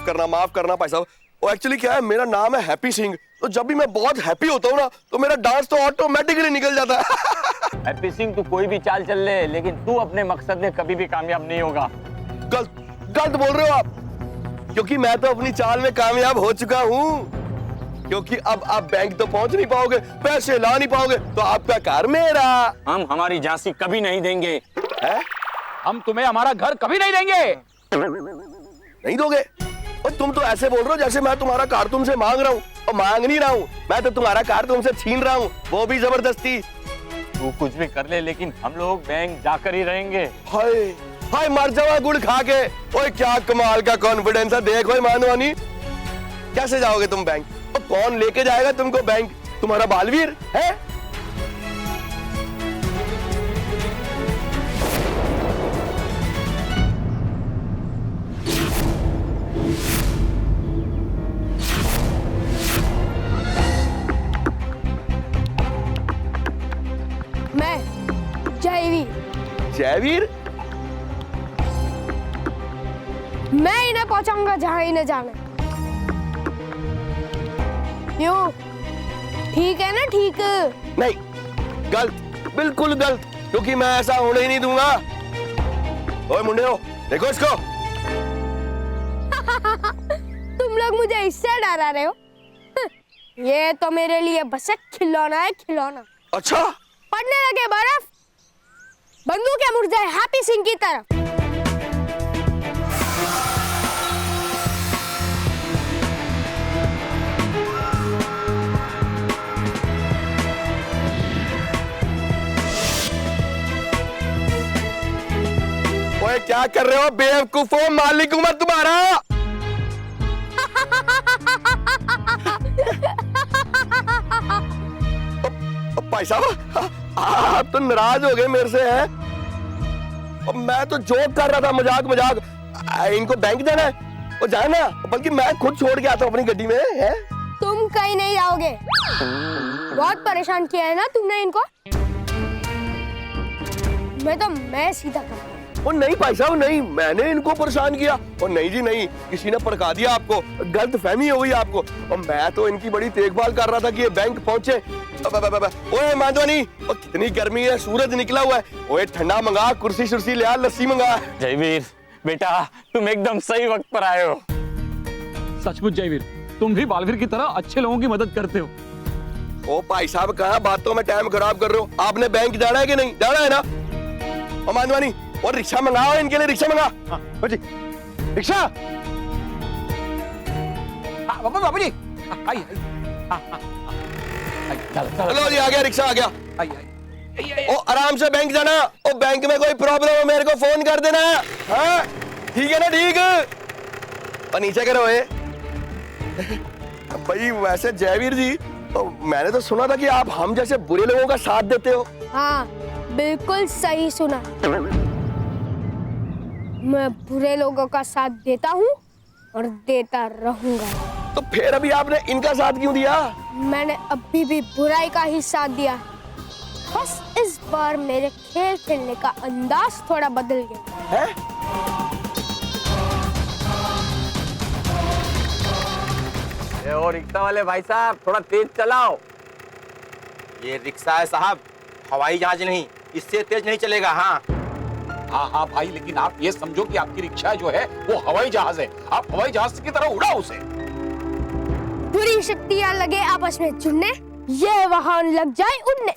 माफ करना भाई साहब। वो एक्चुअली क्या है, मेरा नाम है हैप्पी सिंह, तो जब भी मैं बहुत हैप्पी होता हूँ ना तो मेरा डांस तो ऑटोमेटिकली निकल जाता है। हैप्पी सिंह तू कोई भी चाल चल ले, लेकिन तू अपने मकसद में कभी भी कामयाब नहीं होगा। गलत बोल रहे हो आप, क्योंकि मैं तो अपनी चाल में कामयाब हो चुका हूँ। क्योंकि अब आप बैंक तो पहुंच नहीं पाओगे, पैसे ला नहीं पाओगे, तो आपका घर मेरा। हम हमारी झांसी कभी नहीं देंगे। है? हम तुम्हें हमारा घर कभी नहीं देंगे। नहीं दोगे? और तुम तो ऐसे बोल रहे हो जैसे मैं तुम्हारा कार तुमसे मांग रहा हूँ, और मांग नहीं रहा हूँ, मैं तो तुम्हारा कार तुमसे छीन रहा हूँ, वो भी जबरदस्ती। तू कुछ भी कर ले, लेकिन हम लोग बैंक जाकर ही रहेंगे। हाय हाय, मर जावा गुड़ खा के। ओए क्या कमाल का कॉन्फिडेंस है, देखो मानवानी। कैसे जाओगे तुम बैंक? और कौन लेके जाएगा तुमको बैंक? तुम्हारा बालवीर है? मैं जयवीर। जयवीर? मैं इन्हें पहुंचाऊंगा जहां इन्हें जाना है। क्यों? ठीक है ना? ठीक। नहीं, गलत, बिल्कुल गलत, क्योंकि मैं ऐसा होने ही नहीं दूंगा। ओए मुंडे हो, देखो इसको। तुम लोग मुझे इससे डरा रहे हो? ये तो मेरे लिए बस एक खिलौना है, खिलौना। अच्छा? पड़ने लगे बर्फ, बंदूकें मुड़ जाए हैप्पी सिंह की तरफ। ओए क्या कर रहे हो बेवकूफो, मालिक हूं मैं तुम्हारा। भाई साहब, आप तो नाराज हो गए मेरे से हैं? और मैं तो जोक कर रहा था, मजाक। इनको बैंक जाना है, और जाना, बल्कि मैं खुद छोड़ के आता हूँ अपनी गड्डी में। है? तुम कहीं नहीं जाओगे। बहुत परेशान किया है ना तुमने इनको। मैं सीधा कर। वो नहीं भाई साहब, नहीं, मैंने इनको परेशान किया। और नहीं जी नहीं, किसी ने भड़का दिया आपको, गलत फहमी हो गई आपको। और मैं तो इनकी बड़ी देखभाल कर रहा था कि ये बैंक पहुंचे। ओए माधवानी, कितनी गर्मी है, सूरज निकला हुआ है। ओए ठंडा मंगा, कुर्सी शुर्सी ले आ, लस्सी मंगा। जयवीर बेटा, तुम एकदम सही वक्त पर आए हो। सचमुच जयवीर, तुम भी बालवीर की तरह अच्छे लोगों की मदद करते हो। ओ भाई साहब, कहाँ बातों में टाइम खराब कर रहे हो? आपने बैंक जाना है कि नहीं? जाना है ना? और माधवानी, और रिक्शा मंगाओ इनके लिए, रिक्शा मंगा। हाँ जी, रिक्शा। बाबू जी, चलो जी, आ गया रिक्शा, आ गया। ओ आराम से बैंक जाना। ओ बैंक में कोई प्रॉब्लम हो मेरे को फोन कर देना। हाँ ठीक है ना? ठीक। और नीचे करो ये। भाई वैसे जयवीर जी, तो मैंने तो सुना था कि आप हम जैसे बुरे लोगों का साथ देते हो। हाँ, बिल्कुल सही सुना। मैं बुरे लोगों का साथ देता हूँ और देता रहूंगा। तो फिर अभी आपने इनका साथ क्यों दिया? मैंने अभी भी बुराई का ही साथ दिया, बस इस बार मेरे खेल खेलने का अंदाज थोड़ा बदल गया है? ओ रिक्शा वाले भाई साहब, थोड़ा तेज चलाओ। ये रिक्शा है साहब, हवाई जहाज नहीं, इससे तेज नहीं चलेगा। हाँ हाँ भाई, लेकिन आप ये समझो कि आपकी रिक्शा जो है वो हवाई जहाज है। आप हवाई जहाज की तरह उड़ाओ उसे। बुरी शक्तियां लगे आपस में जुड़ने, ये वाहन लग जाए उड़ने।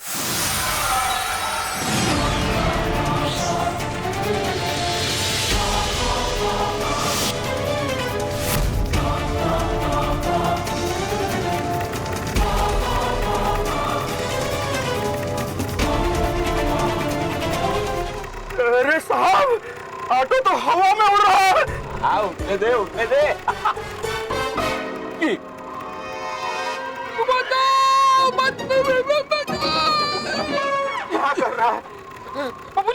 अरे साहब, ऑटो तो हवा में उड़ रहा है। हाँ, उठने दे, उठने दे। क्या कर रहा है? बाबू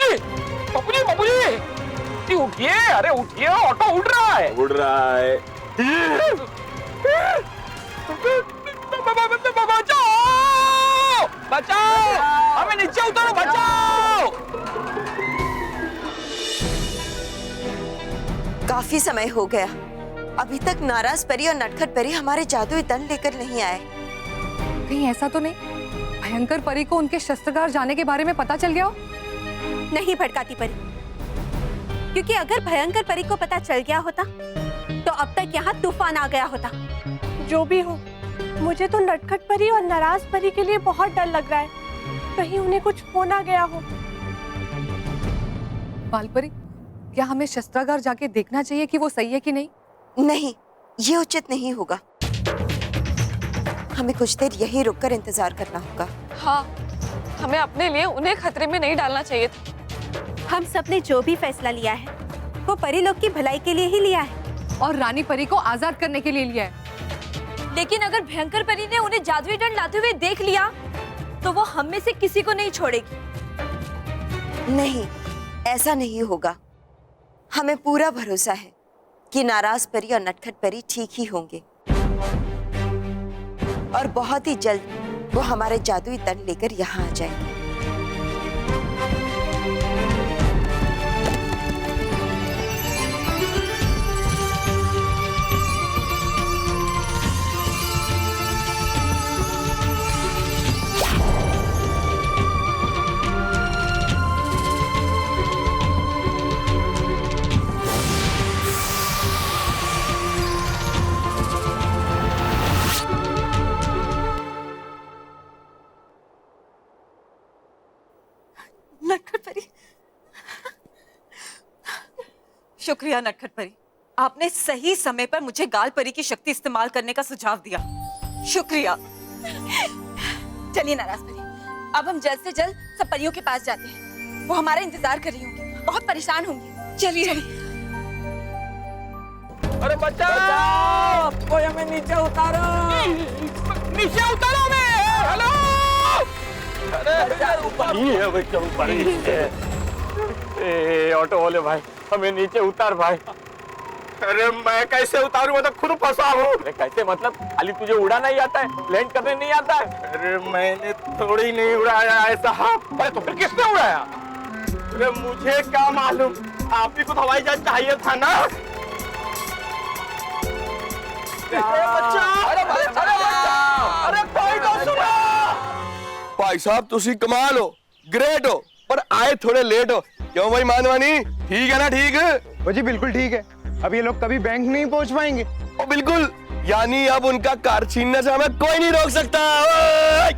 जी, उठिए। अरे उठिए, ऑटो उड़ रहा है। उड़ रहा है। बचाओ, बचाओ, हमें नीचे उतारो, बचाओ। काफी समय हो गया, अभी तक नाराज परी और नटखट परी हमारे जादुई दंड लेकर नहीं आए। कहीं ऐसा तो नहीं भयंकर परी को उनके शस्त्रागार जाने के बारे में पता चल गया हो? नहीं भड़काती परी, क्योंकि अगर भयंकर परी को पता चल गया होता तो अब तक यहाँ तूफान आ गया होता। जो भी हो, मुझे तो नटखट परी और नाराज परी के लिए बहुत डर लग रहा है, कहीं उन्हें कुछ हो ना गया हो। बालपरी, क्या हमें शस्त्रागार जाके देखना चाहिए कि वो सही है कि नहीं? नहीं, ये उचित नहीं होगा। हमें कुछ देर यहीं रुककर इंतजार करना होगा। हाँ, हमें अपने लिए उन्हें खतरे में नहीं डालना चाहिए था। हम सब ने जो भी फैसला लिया है वो परी लोग की भलाई के लिए ही लिया है, और रानी परी को आजाद करने के लिए लिया है। लेकिन अगर भयंकर परी ने उन्हें जादुई दंड लाते हुए देख लिया तो वो हम में से किसी को नहीं छोड़ेगी। नहीं, ऐसा नहीं होगा। हमें पूरा भरोसा है कि नाराज परी और नटखट परी ठीक ही होंगे और बहुत ही जल्द वो हमारे जादुई दंड लेकर यहाँ आ जाएंगे। नटखट परी, शुक्रिया नटखट परी, आपने सही समय पर मुझे गाल परी की शक्ति इस्तेमाल करने का सुझाव दिया। शुक्रिया। चलिए नाराज परी, अब हम जल्द से जल्द सब परियों के पास जाते हैं। वो हमारा इंतजार कर रही होंगी, बहुत परेशान होंगी। चलिए। अरे बचाओ, कोई हमें नीचे उतारो। नीचे उतारो मैं। हेलो, अरे ऊपर ही है भाई, क्यों ऊपर ही है? ए ऑटो वाले भाई, हमें नीचे उतार भाई। अरे मैं कैसे उतारूं, मैं तो खुद फंसा हूँ। कैसे मतलब? खाली तुझे उड़ाना ही आता है, लैंड करने नहीं आता है? अरे मैंने थोड़ी नहीं उड़ाया है साहब। अरे तो फिर किसने उड़ाया? अरे मुझे क्या मालूम, आप ही को तो हवाई जहाज चाहिए था ना। अरे कोई तो सुनो। भाई साहब तुसी कमाल हो, ग्रेट हो, पर आए थोड़े लेट हो। क्यों भाई मानवानी, ठीक है ना? ठीक है वो जी, बिल्कुल ठीक है। अब ये लोग कभी बैंक नहीं पहुंच पाएंगे। ओ बिल्कुल, यानी अब उनका कार छीनने से हमें कोई नहीं रोक सकता। ओए!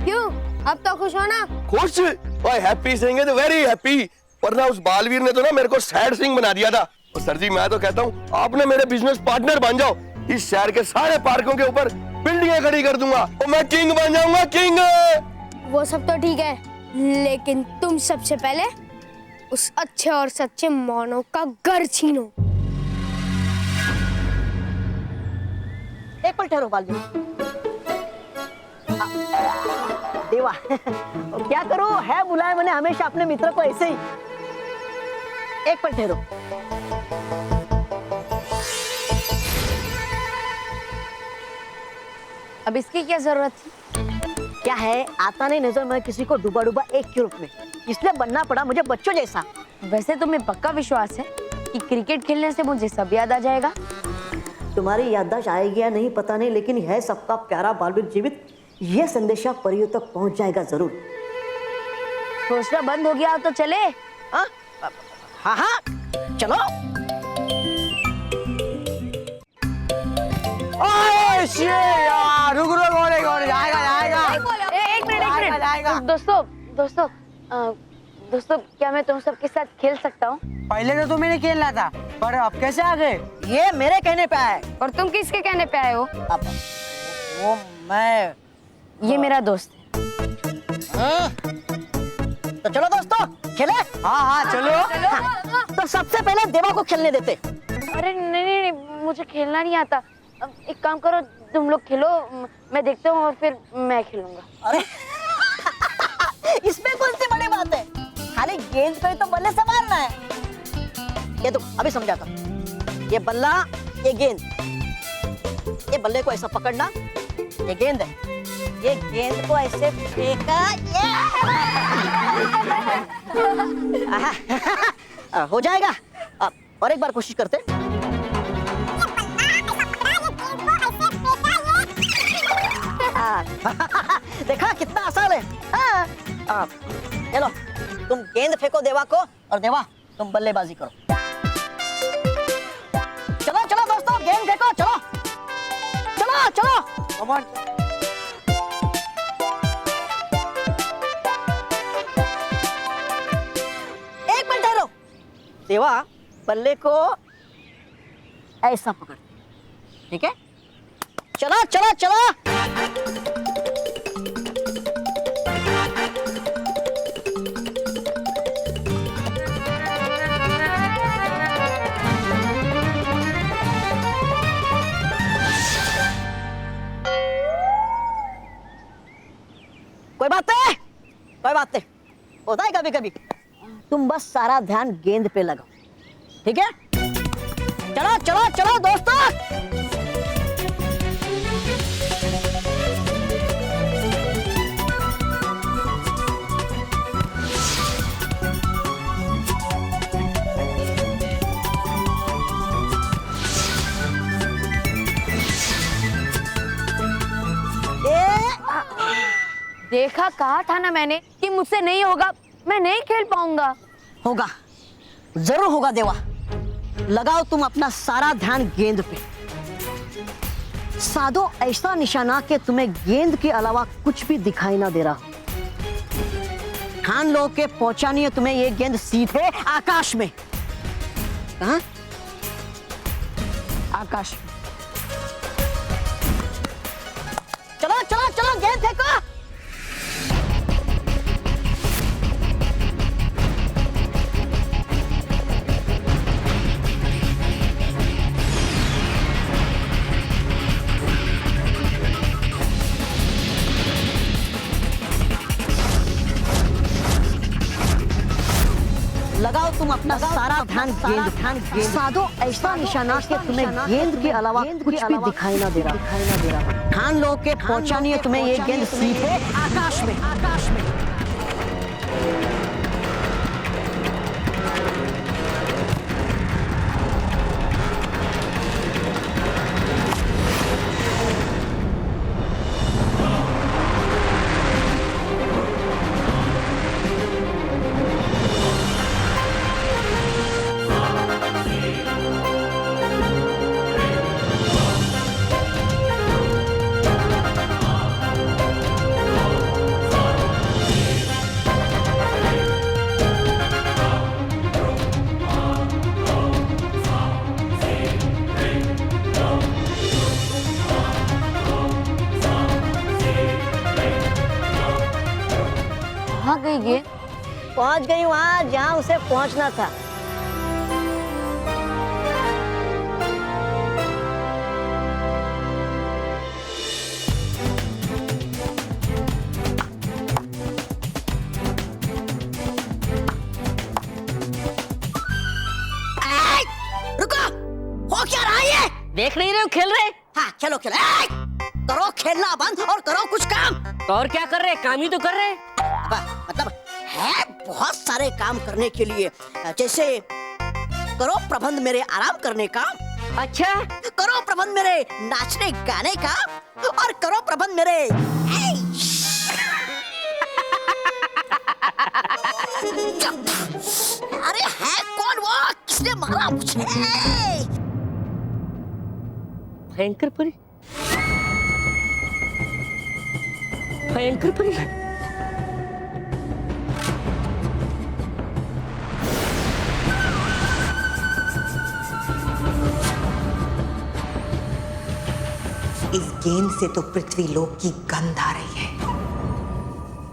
क्यों, अब तो खुश हो ना? खुश? ओए हैप्पी सिंह है तो वेरी हैप्पी, वरना उस बालवीर ने तो ना मेरे को सैड सिंह बना दिया था। और सर जी मैं तो कहता हूँ आप ना मेरे बिजनेस पार्टनर बन जाओ, इस शहर के सारे पार्कों के ऊपर बिल्डिंगें खड़ी कर दूंगा और मैं किंग बन जाऊंगा, किंग। वो सब तो ठीक है, लेकिन तुम सबसे पहले उस अच्छे और सच्चे मोनो का घर छीनो। एक पल ठहरो बालवीर। देवा क्या करो, है बुलाए मैंने हमेशा अपने मित्र को ऐसे ही। एक पल ठहरो। अब इसकी क्या जरूरत थी? क्या है, आता नहीं नजर मैं किसी को डूबा डूबा एक के रूप में, इसलिए बनना पड़ा मुझे बच्चों जैसा। वैसे तुम्हें पक्का विश्वास है कि क्रिकेट खेलने से मुझे सब याद आ जाएगा? तुम्हारी याददाश्त आएगी या नहीं पता नहीं, लेकिन है सबका प्यारा बालवीर जीवित, ये संदेशा परियों तक पहुंच जाएगा जरूर। सोचना बंद हो गया तो चले? हाँ हाँ चलो। यार रुक रुक, जाएगा। एक मिनट। दोस्तों क्या मैं तुम सबके साथ खेल सकता हूँ? पहले तो तुम्हें नहीं खेलना था, पर अब कैसे आ गए? ये मेरे कहने पे आए। और तुम किसके कहने पे आए हो? अब वो मैं, ये मेरा दोस्त है। तो चलो दोस्तों खेले। हाँ चलो। तो सबसे पहले देवा को खेलने देते। अरे नहीं, मुझे खेलना नहीं आता। अब एक काम करो, तुम लोग खेलो, मैं देखता हूँ और फिर मैं खेलूंगा। अरे इसमें कौन सी बड़ी बात है, खाली गेंद को ही तो बल्ले संभालना है। ये तो अभी समझाता हूँ। ये बल्ला, ये गेंद, ये बल्ले को ऐसा पकड़ना, ये गेंद है, ये गेंद को ऐसे फेंका, हो जाएगा। और एक बार कोशिश करते। देखा कितना आसान है। हाँ। हाँ। चलो तुम गेंद फेंको देवा को और देवा तुम बल्लेबाजी करो। चलो चलो दोस्तों गेंद फेंको, चलो चलो चलो। Come on. एक मिनट ठहरो। देवा बल्ले को ऐसा पकड़, ठीक है? चलो चलो चलो। कोई बात नहीं, कोई बात नहीं, होता है कभी कभी। तुम बस सारा ध्यान गेंद पे लगाओ, ठीक है? चलो चलो चलो दोस्तों। देखा, कहा था ना मैंने कि मुझसे नहीं होगा, मैं नहीं खेल पाऊंगा। होगा, जरूर होगा देवा। लगाओ तुम अपना सारा ध्यान गेंद पे। साधो ऐसा निशाना कि तुम्हें गेंद के अलावा कुछ भी दिखाई ना दे रहा। ठान लो के पहुंचानी है तुम्हें ये गेंद सीधे आकाश में। कहां? आकाश में। चलो चलो चलो गेंद फेंको। लगाओ तुम अपना सारा ध्यान गेंद। साधो ऐसा निशाना कि तुम्हें गेंद के अलावा कुछ भी दिखाई ना दे रहा। ठान लो के पहुंचानी है तुम्हें ये गेंद सीधे आकाश में। आकाश में। कहाँ गई गेंद? पहुंच गई वहां जहां उसे पहुंचना था। रुको, हो क्या रहा है? देख नहीं रहे हो खेल रहे? हाँ चलो चलो। करो खेलना बंद और करो कुछ काम। तो और क्या कर रहे? काम ही तो कर रहे। मतलब है बहुत सारे काम करने के लिए, जैसे करो प्रबंध मेरे आराम करने का। अच्छा, करो प्रबंध मेरे नाचने गाने का, और करो प्रबंध मेरे अरे है कौन वो? किसने मारा मुझे? भयंकर परी, भयंकर परी। इस गेंद से तो पृथ्वी लोक की गंध आ रही है,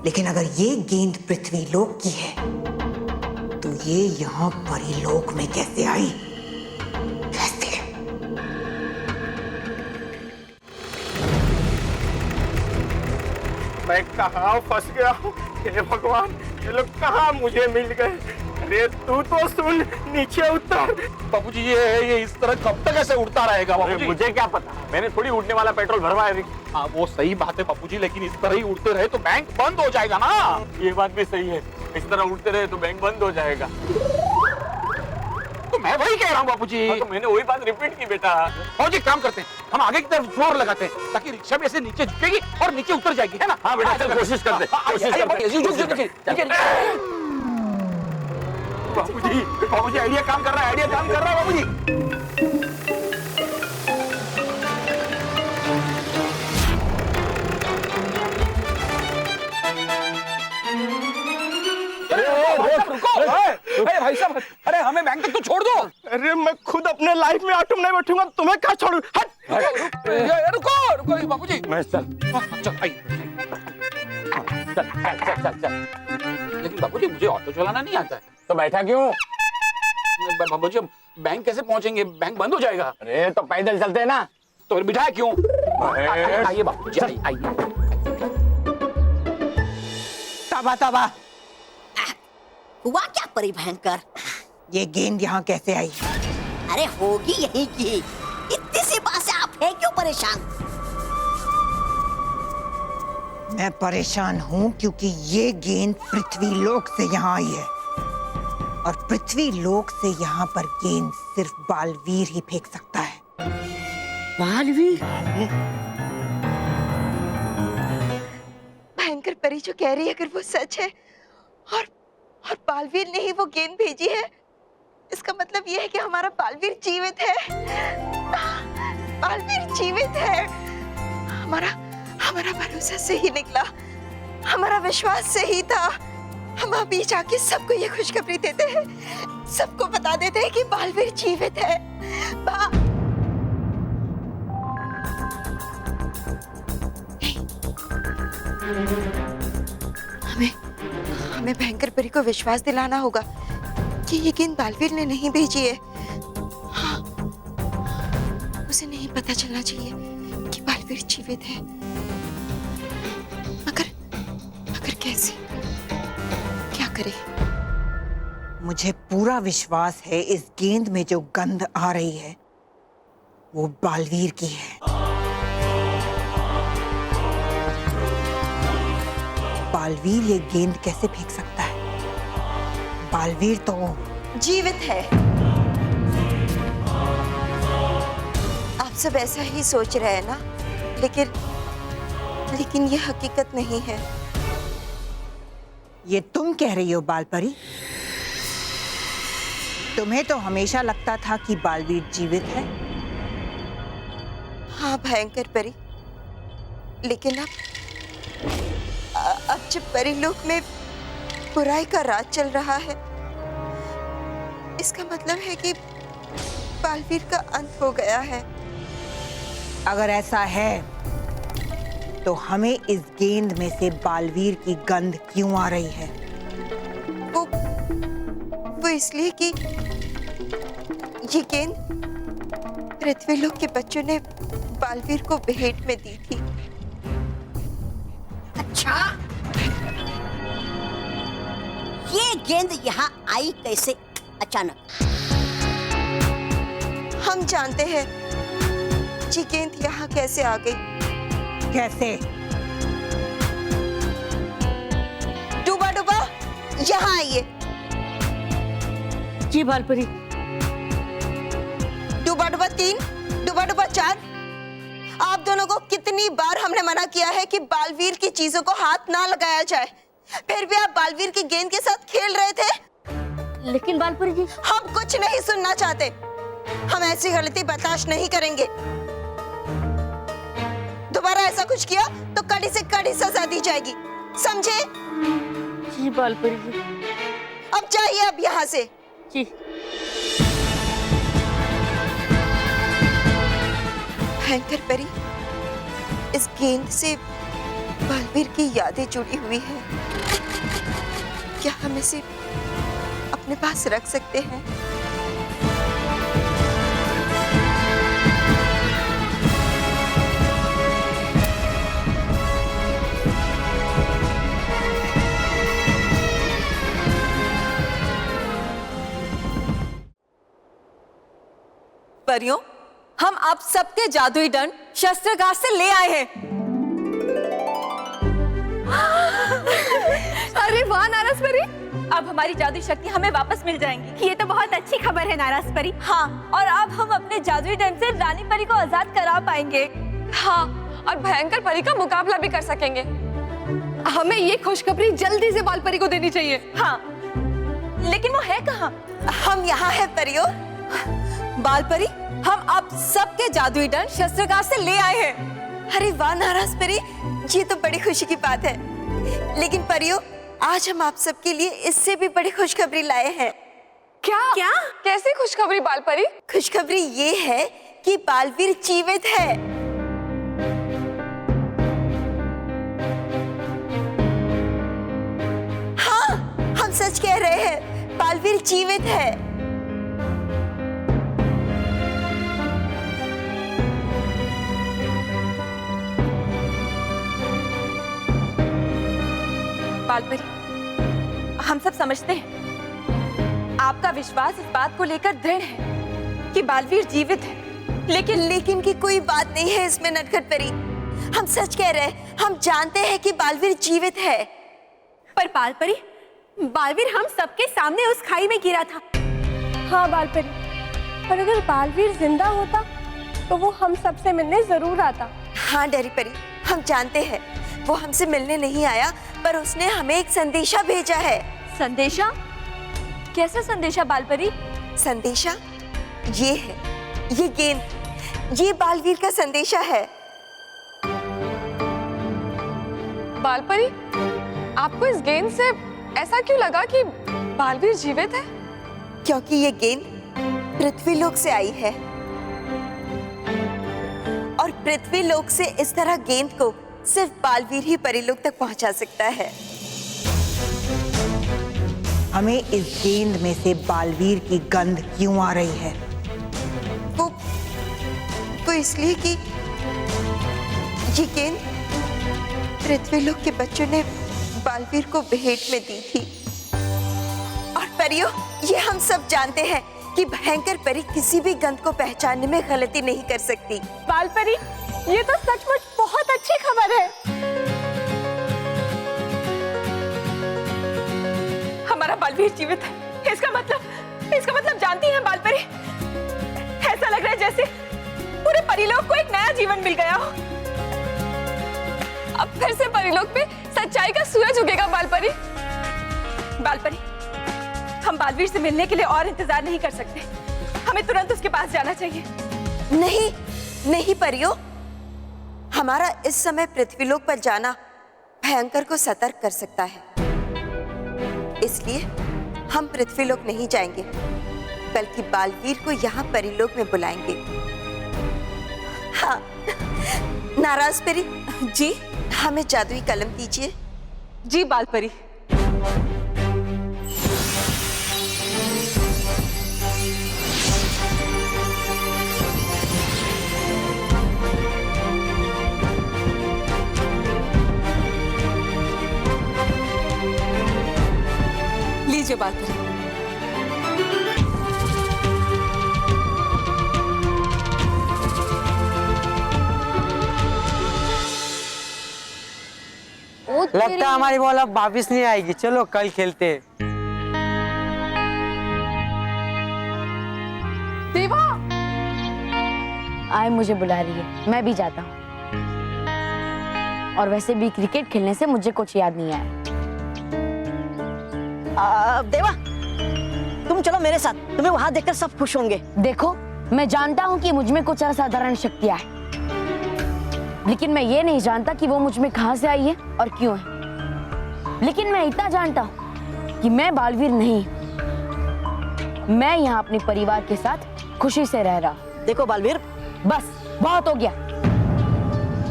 लेकिन अगर ये गेंद पृथ्वी लोक की है तो ये यहाँ परीलोक में कैसे आई? कैसे? मैं कहाँ फंस गया हूँ? हे भगवान, ये लोग कहाँ मुझे मिल गए? अरे तू तो सुन, नीचे उतर। बाबूजी ये इस तरह कब तक ऐसे उड़ता रहेगा बाबूजी? मुझे क्या पता, मैंने थोड़ी उड़ने वाला पेट्रोल भरवाया। हाँ वो सही बात है बाबूजी, लेकिन इस तरह ही उड़ते रहे तो बैंक बंद हो जाएगा ना। ये बात भी सही है, इस तरह उड़ते रहे तो बैंक बंद हो जाएगा। तो मैं वही कह रहा हूँ बापूजी। तो मैंने वही बात रिपीट की बेटा। और जी काम करते हैं, हम आगे की तरफ फ्लोर लगाते हैं ताकि रिक्शा भी ऐसे नीचे झुकेगी और नीचे उतर जाएगी, है ना? हाँ बेटा, चल कोशिश करते बापूजी आइडिया काम कर रहा है, आइडिया काम कर रहा है बापूजी। अरे भाई साहब, अरे हमें बैंक तक तो छोड़ दो। अरे मैं खुद अपने लाइफ में ऑटो में नहीं बैठूंगा, तुम्हें क्या छोड़ू? रुको रुको बापूजी। मैं चल चल आइए, चल। लेकिन बापूजी मुझे ऑटो चलाना नहीं आता है। तो बैठा क्यों? बाबूजी हम बैंक कैसे पहुंचेंगे? बैंक बंद हो जाएगा। अरे तो पैदल चलते हैं ना। तो फिर बिठाए क्यों? आइए बापूजी, आइए। तबा तबा, हुआ क्या परी भयंकर? ये गेंद यहाँ कैसे आई? अरे होगी यही की, इतनी सी बात से आप हैं क्यों परेशान? मैं परेशान हूँ क्योंकि ये गेंद पृथ्वी लोक से यहाँ आई है और पृथ्वी लोक से यहाँ पर गेंद सिर्फ बालवीर ही फेंक सकता है। बालवीर? भयंकर परी जो कह रही है अगर वो सच है और बालवीर ने ही वो गेंद भेजी है, इसका मतलब ये है कि हमारा बालवीर जीवित है। बालवीर जीवित है। हमारा भरोसा सही निकला, हमारा विश्वास सही था। हम अभी जाके सबको ये खुशखबरी देते हैं, सबको बता देते हैं कि बालवीर जीवित है। हमें भयंकर परी को विश्वास दिलाना होगा कि ये गेंद बालवीर ने नहीं भेजी है। हाँ, उसे नहीं पता चलना चाहिए कि बालवीर जीवित है। मगर कैसे, क्या करे? मुझे पूरा विश्वास है इस गेंद में जो गंध आ रही है वो बालवीर की है। बालवीर ये गेंद कैसे फेंक सकता है? बालवीर तो जीवित है। आप सब ऐसा ही सोच रहे हैं ना, लेकिन ये हकीकत नहीं है। ये तुम कह रही हो बालपरी? तुम्हें तो हमेशा लगता था कि बालवीर जीवित है। हाँ भयंकर परी, लेकिन अब जब परीलोक में बुराई का राज चल रहा है, इसका मतलब है कि बालवीर का अंत हो गया है। अगर ऐसा है तो हमें इस गेंद में से बालवीर की गंध क्यों आ रही है? वो इसलिए कि ये गेंद पृथ्वीलोक के बच्चों ने बालवीर को भेंट में दी थी। अच्छा, ये गेंद यहाँ आई कैसे अचानक? हम जानते हैं ये गेंद यहाँ कैसे आ गई। कैसे? डूबा यहाँ आइए। जी बालपरी। डूबा 3, डूबा 4। आप दोनों को कितनी बार हमने मना किया है कि बालवीर की चीजों को हाथ ना लगाया जाए, फिर भी आप बालवीर की गेंद के साथ खेल रहे थे। लेकिन बालपरी जी, हम कुछ नहीं सुनना चाहते। हम ऐसी गलती बर्दाश्त नहीं करेंगे। दोबारा ऐसा कुछ किया तो कड़ी से कड़ी सजा दी जाएगी, समझे? जी बालपरी जी। अब जाइए अब यहाँ से। जी। भयंकर परी, इस गेंद से बालवीर की यादें जुड़ी हुई हैं। क्या हम इसे अपने पास रख सकते हैं? परियों, हम आप सबके जादुई दंड शस्त्रागार से ले आए हैं। अरे वाह नाराज परी, अब हमारी जादुई शक्ति हमें वापस मिल जाएंगी। ये तो बहुत अच्छी खबर है नाराज परी। हाँ, और अब हम अपने जादुई डंड से रानी परी को आजाद करा पाएंगे। हाँ, और भयंकर परी का मुकाबला भी कर सकेंगे। हमें ये खुशखबरी जल्दी से बाल परी को देनी चाहिए। हाँ, लेकिन वो है कहाँ? हम यहाँ है परियो। बाल परी, हम आप सबके जादुई डंड शस्त्रागार से ले आए हैं। अरे वाह नाराज परी, ये तो बड़ी खुशी की बात है। लेकिन परियो, आज हम आप सबके लिए इससे भी बड़ी खुशखबरी लाए हैं। क्या? क्या? कैसी खुशखबरी बाल परी? खुशखबरी ये है कि बालवीर जीवित है। हाँ, हम सच कह रहे हैं, बालवीर जीवित है। बाल परी, हम सब समझते हैं आपका विश्वास इस बात को लेकर दृढ़ है कि बालवीर जीवित है, लेकिन की कोई बात नहीं है इसमें नटखट परी। हम सच कह रहे हैं, हम जानते हैं कि बालवीर जीवित है। पर बाल परी, बालवीर हम सबके सामने उस खाई में गिरा था। हाँ बाल परी, पर अगर बालवीर जिंदा होता तो वो हम सबसे मिलने जरूर आता। हाँ डरी परी, हम जानते हैं वो हमसे मिलने नहीं आया, पर उसने हमें एक संदेशा भेजा है। संदेशा? कैसा संदेशा बाल परी? संदेशा ये है, ये गेंद, ये बालवीर का संदेशा है। बाल परी, आपको इस गेंद से ऐसा क्यों लगा कि बालवीर जीवित है? क्योंकि ये गेंद पृथ्वी लोक से आई है, और पृथ्वी लोक से इस तरह गेंद को सिर्फ बालवीर ही परीलोक तक पहुंचा सकता है। हमें इस गेंद में से बालवीर की गंध क्यों आ रही है? वो इसलिए कि ये गेंद पृथ्वी लोक के बच्चों ने बालवीर को भेंट में दी थी। और परियों, ये हम सब जानते हैं कि भयंकर परी किसी भी गंध को पहचानने में गलती नहीं कर सकती। बाल परी, ये तो सचमुच बहुत अच्छी खबर है। हमारा बालवीर जीवित है। इसका मतलब जानती हैं बाल परी, ऐसा लग रहा है जैसे पूरे परिलोक को एक नया जीवन मिल गया हो। अब फिर से परिलोक पे सच्चाई का सूरज उगेगा बाल परी। बाल परी, हम बालवीर से मिलने के लिए और इंतजार नहीं कर सकते। हमें तुरंत उसके पास जाना चाहिए। नहीं परियों, हमारा इस समय पृथ्वीलोक पर जाना भयंकर को सतर्क कर सकता है। इसलिए हम पृथ्वीलोक नहीं जाएंगे, बल्कि बालवीर को यहाँ परिलोक में बुलाएंगे। हाँ, नाराज परी जी, हमें जादुई कलम दीजिए। जी बाल परी। लीजिए बाल परी। लगता है हमारी बॉल अब वापिस नहीं आएगी। चलो कल खेलते हैं। देवा, आए मुझे बुला रही है, मैं भी जाता हूँ। और वैसे भी क्रिकेट खेलने से मुझे कुछ याद नहीं आया। देवा, तुम चलो मेरे साथ, तुम्हें वहां देखकर सब खुश होंगे। देखो, मैं जानता हूँ कि मुझ में कुछ असाधारण शक्तियाँ हैं, लेकिन मैं ये नहीं जानता कि वो मुझ में कहाँ से आई है और क्यों है। लेकिन मैं इतना जानता हूँ कि मैं बालवीर नहीं, मैं यहाँ अपने परिवार के साथ खुशी से रह रहा हूँ। देखो बालवीर, बस बहुत हो गया।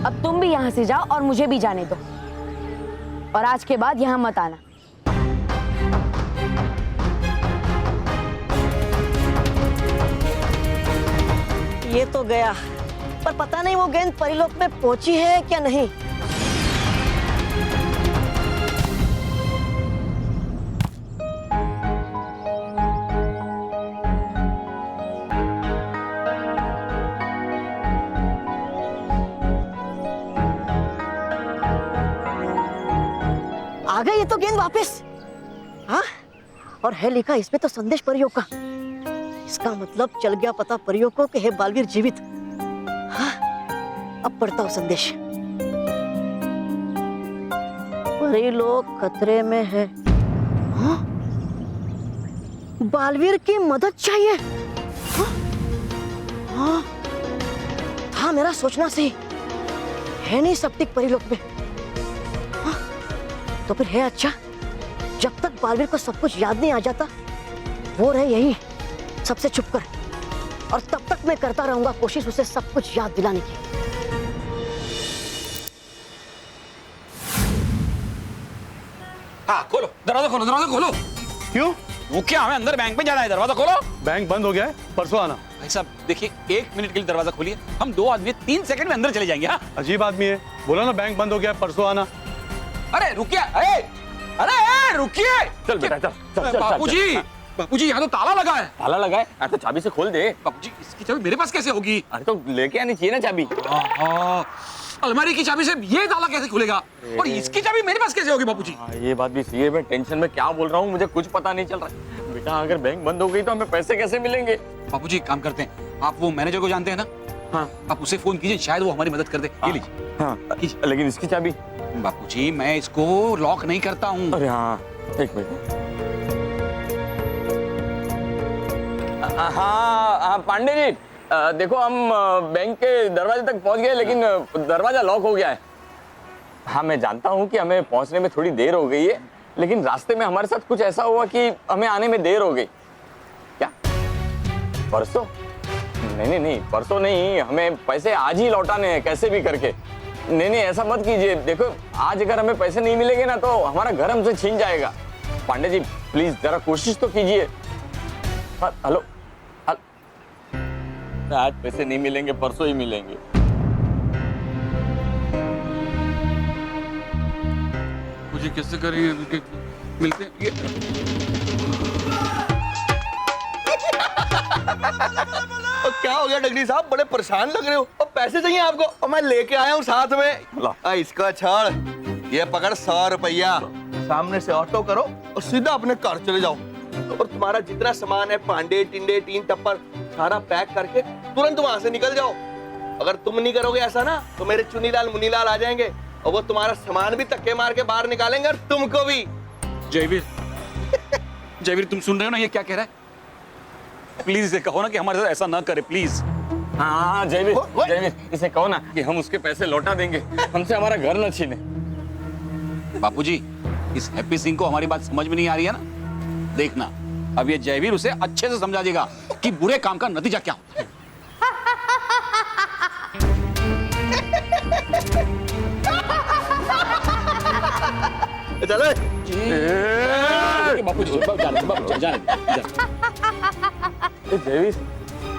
अब तुम भी यहाँ से जाओ और मुझे भी जाने दो, और आज के बाद यहाँ मत आना। ये तो गया, पर पता नहीं वो गेंद परिलोक में पहुंची है क्या नहीं। आ गई ये तो गेंद वापस। हाँ, और है लिखा इसमें तो संदेश परियों का। इसका मतलब चल गया पता परियों को कि है बालवीर जीवित। हाँ, अब पढ़ता हूँ संदेश। परी लोग खतरे में है। हाँ? बालवीर की मदद चाहिए। हाँ? हाँ? था मेरा सोचना सही। है नहीं सप्तिक परिलोक में। हाँ? तो फिर है अच्छा। जब तक बालवीर को सब कुछ याद नहीं आ जाता वो रहे यही सबसे छुप कर, और तब तक मैं करता रहूंगा कोशिश उसे सब कुछ याद दिलाने की। हाँ खोलो, दरवाजा खोलो, दरवाजा खोलो। क्यों? वो क्या, हमें अंदर बैंक में जाना है, दरवाजा खोलो। बैंक बंद हो गया है, परसों आना। भाई साहब देखिए, 1 मिनट के लिए दरवाजा खोलिए, हम 2 आदमी 3 सेकंड में अंदर चले जाएंगे। हाँ अजीब आदमी है, बोला ना बैंक बंद हो गया है, परसों आना। अरे रुकिए, अरे रुकिए। चल बेटा चल। बापूजी, बापूजी यहाँ तो ताला लगा है। ताला लगा है? अरे तो चाबी से खोल दे। बापूजी इसकी चाबी मेरे पास कैसे होगी? अरे तो लेके आनी चाहिए ना चाबी। अलमारी की चाबी से ये ताला कैसे खुलेगा, और इसकी चाबी मेरे पास कैसे होगी बापूजी? ये बात भी सही है, मैं टेंशन में क्या बोल रहा हूँ, मुझे कुछ पता नहीं चल रहा है। बेटा अगर बैंक बंद हो गई तो हमें पैसे कैसे मिलेंगे? बापूजी काम करते हैं, आप वो मैनेजर को जानते हैं ना? हाँ, आप उसे फोन कीजिए, शायद वो हमारी मदद कर दे। ये लीजिए। हाँ, लेकिन इसकी चाबी? बापूजी मैं इसको लॉक नहीं करता हूँ। अरे हाँ, एक मिनट। हाँ पांडे जी, देखो हम बैंक के दरवाजे तक पहुंच गए, लेकिन दरवाजा लॉक हो गया है। हाँ मैं जानता हूँ कि हमें पहुंचने में थोड़ी देर हो गई है, लेकिन रास्ते में हमारे साथ कुछ ऐसा हुआ कि हमें आने में देर हो गई। क्या परसों? नहीं परसों नहीं, हमें पैसे आज ही लौटाने हैं कैसे भी करके। नहीं ऐसा मत कीजिए, देखो आज अगर हमें पैसे नहीं मिलेंगे ना तो हमारा घर हमसे छीन जाएगा। पांडे जी प्लीज जरा कोशिश तो कीजिए। हेलो, आज पैसे नहीं मिलेंगे, परसों ही मिलेंगे। मुझे कैसे करेंगे, मिलते हैं। क्या हो गया डगरी साहब, बड़े परेशान लग रहे हो। और पैसे चाहिए आपको? और मैं लेके आया हूँ साथ में। इसका छाड़, ये पकड़ 100 रुपया, सामने से ऑटो करो और सीधा अपने घर चले जाओ। और तुम्हारा जितना सामान है, पांडे टिंडे टीन टप्पर, सारा पैक करके तुरंत वहां से निकल जाओ। अगर तुम नहीं करोगे ऐसा ना तो मेरे चुनीलाल मुनीलाल आ जाएंगे और वो तुम्हारा सामान भी धक्के मार के बाहर निकालेंगे और तुमको भी। जयवीर, जयवीर तुम सुन रहे हो ना ये क्या कह रहा है? प्लीज इसे कहो ना कि हमारे साथ ऐसा ना करे, प्लीज। हाँ जयवीर इसे कहो ना कि हम उसके पैसे लौटा देंगे, हमसे हमारा घर न छीने। बापूजी इस हैप्पी सिंह को हमारी बात समझ में नहीं आ रही है ना? देखना अब ये जयवीर उसे अच्छे से समझा देगा कि बुरे काम का नतीजा क्या होता है। चलो बापूजी जयवीर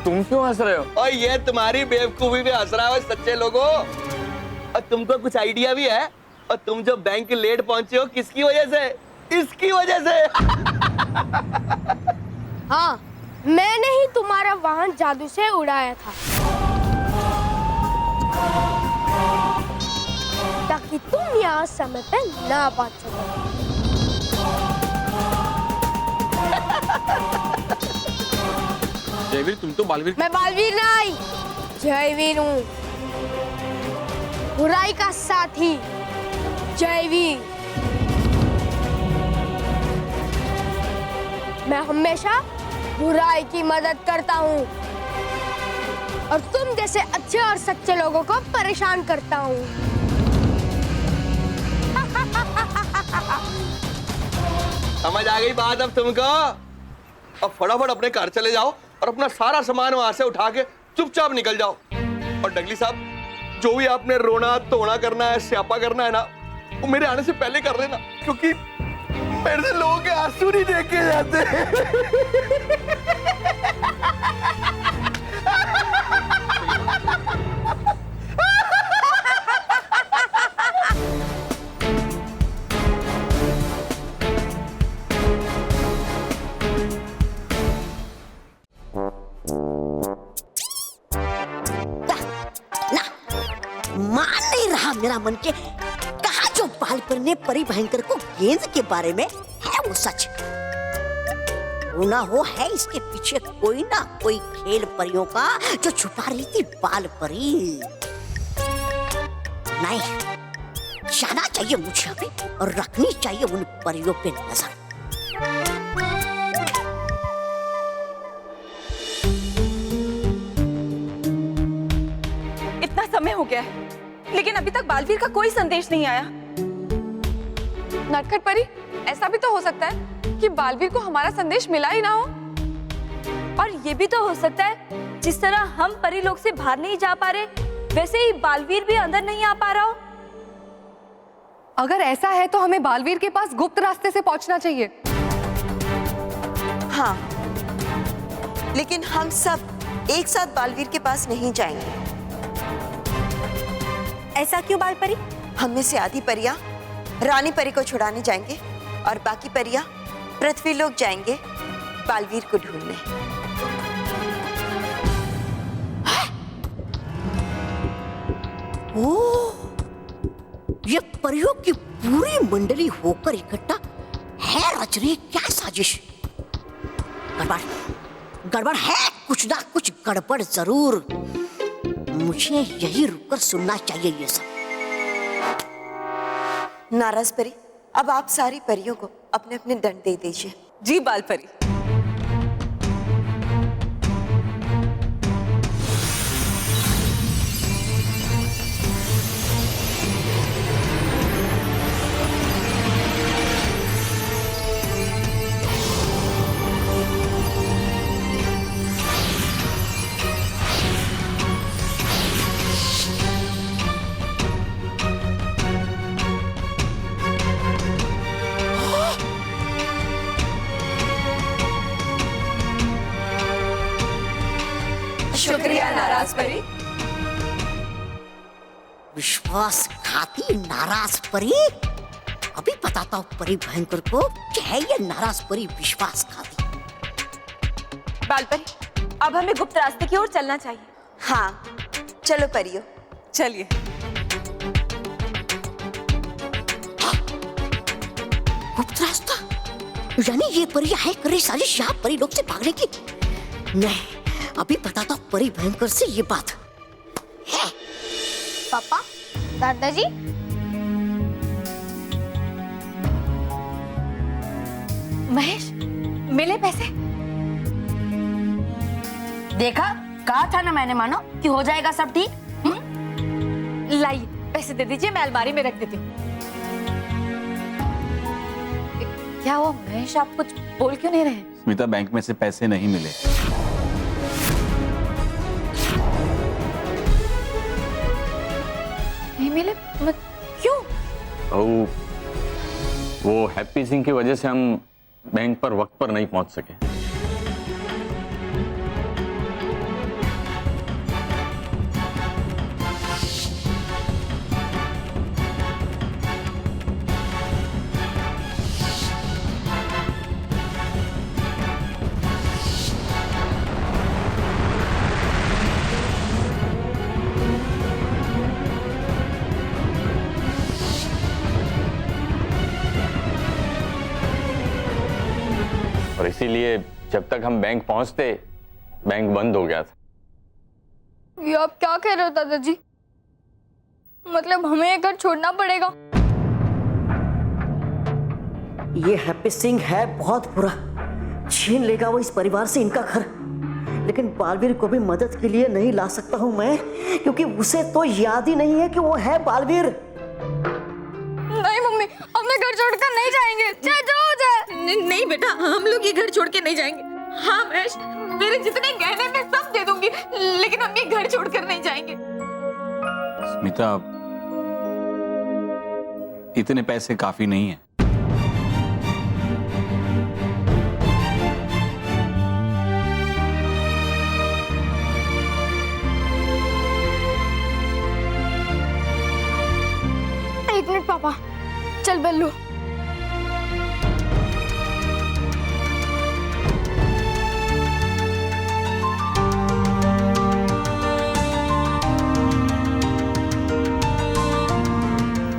तुम क्यों हंस रहे हो? और ये तुम्हारी बेवकूफी पे हंस रहा है सच्चे लोगों। और तुमको कुछ आइडिया भी है? और तुम जो बैंक लेट पहुंचे हो किसकी वजह से? इसकी वजह से। हाँ, मैंने ही तुम्हारा वाहन जादू से उड़ाया था ताकि तुम यहाँ समय पे ना पहुंच सको। जयवीर तुम तो बालवीर। मैं बालवीर नहीं, जयवीर हूँ, बुराई का साथी जयवीर। मैं हमेशा बुराई की मदद करता हूँ और तुम जैसे अच्छे और सच्चे लोगों को परेशान करता हूँ। समझ आ गई बात अब तुमको? अब फटाफट अपने घर चले जाओ और अपना सारा सामान वहां से उठा के चुपचाप निकल जाओ। और डगली साहब जो भी आपने रोना धोना करना है, स्यापा करना है ना, वो मेरे आने से पहले कर लेना, क्योंकि मेरे से लोगों के आंसू नहीं देखे जाते। मान नहीं रहा मेरा मन के कहा जो बालपर ने परी भयंकर को गेंद के बारे में है वो सच। हो ना हो है इसके पीछे कोई ना कोई खेल परियों का जो छुपा रही थी बाल परी। नहीं, जाना चाहिए मुझे अभी और रखनी चाहिए उन परियों पे नजर। इतना समय हो गया है लेकिन अभी तक बालवीर का कोई संदेश नहीं आया। नटखट परी, ऐसा भी तो हो सकता है कि बालवीर को हमारा संदेश मिला ही ना हो। और ये भी तो हो सकता है जिस तरह हम परी लोग से बाहर नहीं जा पा रहे, वैसे ही बालवीर भी अंदर नहीं आ पा रहा हो। अगर ऐसा है तो हमें बालवीर के पास गुप्त रास्ते से पहुंचना चाहिए। हाँ, लेकिन हम सब एक साथ बालवीर के पास नहीं जाएंगे। ऐसा क्यों बाल परी? हम में से आधी परियां रानी परी को छुड़ाने जाएंगे और बाकी परियां पृथ्वी लोक जाएंगे बालवीर को ढूंढने। ओह, ये परियों की पूरी मंडली होकर इकट्ठा है रच रही क्या साजिश? गड़बड़ गड़बड़ है, कुछ ना कुछ गड़बड़ जरूर। मुझे यही रुककर सुनना चाहिए ये सब। नाराज परी, अब आप सारी परियों को अपने अपने दंड दे दीजिए। जी बाल परी। शुक्रिया नाराज परी। विश्वासघाती नाराज परी, अभी बताता हूँ परी भयंकर को कि है ये नाराज परी विश्वासघाती। बाल परी, अब हमें गुप्त रास्ते की ओर चलना चाहिए। हाँ, चलो परियों, चलिए। गुप्त रास्ता? यानी ये परियां है कर रही साजिश यहाँ परी लोग से भागने की? नहीं, अभी बताता हूँ परी भयंकर से ये बात है। पापा, दादाजी, महेश, मिले पैसे? देखा, कहा था ना मैंने मानो कि हो जाएगा सब ठीक। लाइए, पैसे दे दीजिए, मैं अलमारी में रख देती हूँ। क्या हुआ महेश, आप कुछ बोल क्यों नहीं रहे? स्मिता, बैंक में से पैसे नहीं मिले। नहीं मिले? क्यों? वो हैप्पी सिंह की वजह से हम बैंक पर वक्त पर नहीं पहुंच सके। और इसीलिए जब तक हम बैंक पहुंचते, बैंक बंद हो गया था। ये आप क्या कह रहे हो दादाजी? मतलब हमें ये घर छोड़ना पड़ेगा? ये हैप्पी सिंह है बहुत बुरा, छीन लेगा वो इस परिवार से इनका घर। लेकिन बालवीर को भी मदद के लिए नहीं ला सकता हूं मैं, क्योंकि उसे तो याद ही नहीं है कि वो है बालवीर। नहीं मम्मी, हम घर छोड़कर नहीं जाएंगे, चाहे जो हो जाए। नहीं बेटा, हम लोग ये घर छोड़ के नहीं जाएंगे। हाँ महेश, मेरे जितने गहने मैं सब दे दूंगी, लेकिन हम ये घर छोड़कर नहीं जाएंगे। स्मिता, इतने पैसे काफी नहीं है। एक मिनट पापा, चल बल्लू।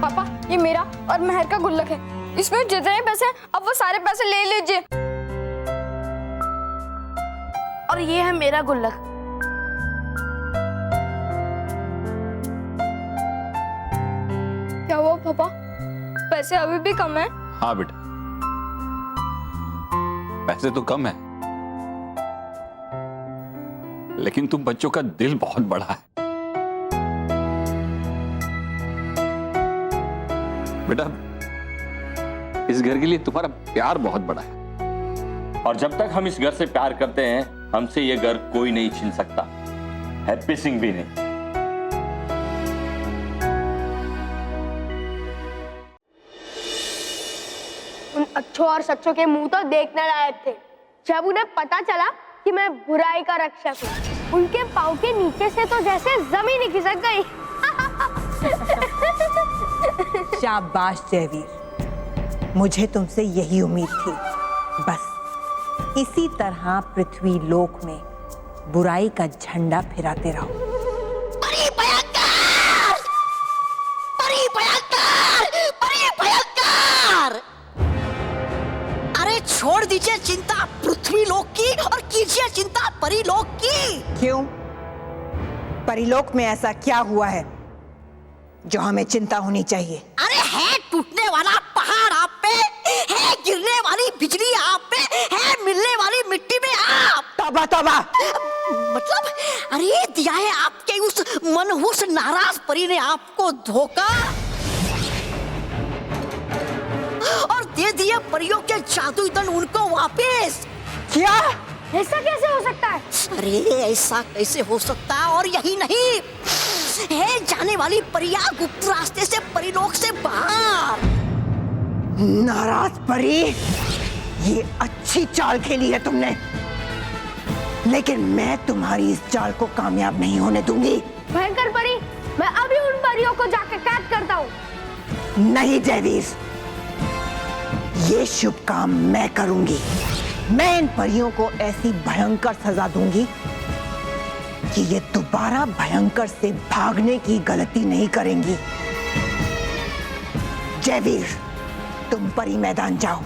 पापा, ये मेरा और मेहर का गुल्लक है, इसमें जितने पैसे हैं अब वो सारे पैसे ले लीजिए। और ये है मेरा गुल्लक। क्या हुआ पापा? पैसे अभी भी कम है? हाँ बेटा, पैसे तो कम है, लेकिन तुम बच्चों का दिल बहुत बड़ा है। बेटा, इस घर के लिए तुम्हारा प्यार बहुत बड़ा है। और जब तक हम इस घर से प्यार करते हैं, हमसे ये घर कोई नहीं छीन सकता, हैप्पी सिंह भी नहीं। उन अच्छों और सच्चों के मुंह तो देखने लायक थे। जब उन्हें पता चला कि मैं बुराई का रक्षक हूँ, उनके पाँव के नीचे से तो जैसे जमीन ही खिसक गई। शाबाश जयवीर, मुझे तुमसे यही उम्मीद थी। बस इसी तरह पृथ्वी लोक में बुराई का झंडा फहराते रहो। परी भयंकर! परी भयंकर! परी भयंकर! अरे छोड़ दीजिए चिंता पृथ्वी लोक की और कीजिए चिंता परीलोक की। क्यों? परीलोक में ऐसा क्या हुआ है जो हमें चिंता होनी चाहिए? अरे है टूटने वाला पहाड़ आप पे, है गिरने वाली बिजली आप पे, है मिलने वाली मिट्टी में आप। तौबा तौबा! मतलब अरे दिया है आपके उस मनहूस नाराज परी ने आपको धोखा, और दे दिए परियों के जादुई धन उनको वापस। क्या? ऐसा कैसे हो सकता है? अरे ऐसा कैसे हो सकता है? और यही नहीं है, जाने वाली परियां गुप्त रास्ते से परिलोक से बाहर। नाराज परी, ये अच्छी चाल खेली है तुमने, लेकिन मैं तुम्हारी इस चाल को कामयाब नहीं होने दूंगी। भयंकर परी, मैं अभी उन परियों को जाकर कैद करता हूँ। नहीं जयवीर, ये शुभ काम मैं करूंगी। मैं इन परियों को ऐसी भयंकर सजा दूंगी कि ये दोबारा भयंकर से भागने की गलती नहीं करेंगी। जयवीर, तुम परी मैदान जाओ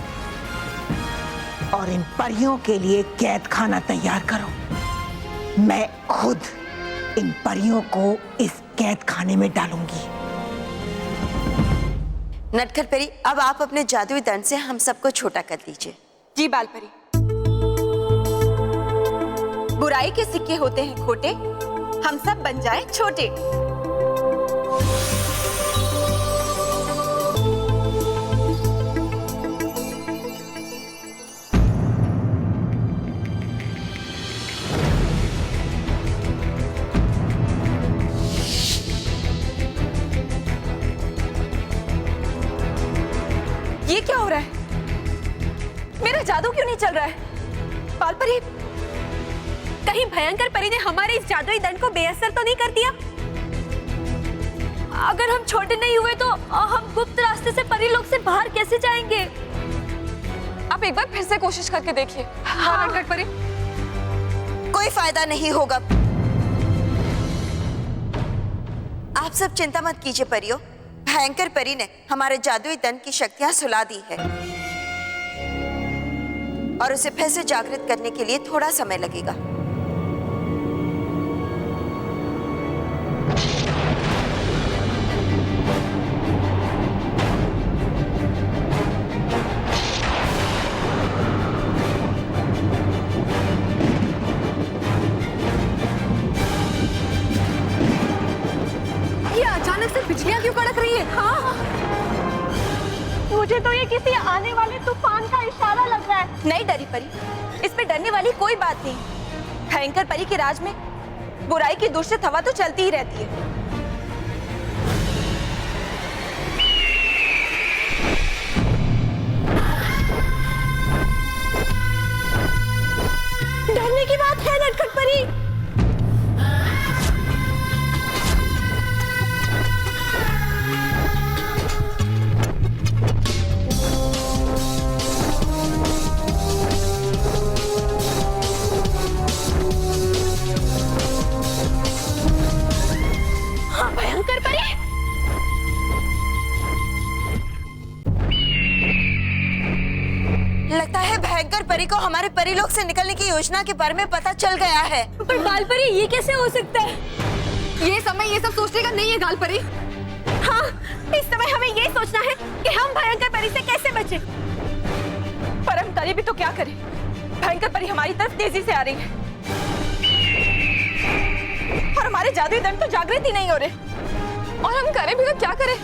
और इन परियों के लिए कैद खाना तैयार करो। मैं खुद इन परियों को इस कैद खाने में डालूंगी। नटखट परी, अब आप अपने जादुई दंड से हम सबको छोटा कर दीजिए। जी बाल परी। बुराई के सिक्के होते हैं खोटे, हम सब बन जाएं छोटे। ये क्या हो रहा है? मेरा जादू क्यों नहीं चल रहा है? बाल परी, कहीं भयंकर परी ने हमारे इस जादुई दंड को बेअसर तो नहीं कर दिया? अगर हम छोटे नहीं हुए तो हम गुप्त रास्ते से परीलोक से बाहर कैसे जाएंगे? आप एक बार फिर से कोशिश करके देखिए। हाँ नटखट परी। कोई फायदा नहीं होगा। आप सब चिंता मत कीजिए परियों, भयंकर परी ने हमारे जादुई दंड की शक्तियां सुला दी है और उसे फिर से जागृत करने के लिए थोड़ा समय लगेगा। ये अचानक से बिजलियां क्यों कड़क रही है? हाँ, मुझे तो ये किसी आने वाले तूफान का इशारा लग रहा है। नहीं डरी परी, इसमें डरने वाली कोई बात नहीं। भयंकर परी के राज में बुराई की दूषित हवा तो चलती ही रहती है। डरने की बात है नटखट परी। परी को हमारे परीलोक से निकलने की योजना के बारे में पता चल गया है। पर गाल परी ये कैसे हो सकता है? ये समय ये सब सोचने का नहीं है गाल परी। हाँ, इस समय हमें ये सोचना है कि हम भयंकर परी से कैसे बचें। पर हम करे भी तो क्या करें? भयंकर परी हमारी तरफ तेजी से आ रही है और हमारे जादुई दंड तो जागृत ही नहीं हो रहे। और हम करें भी तो क्या करें?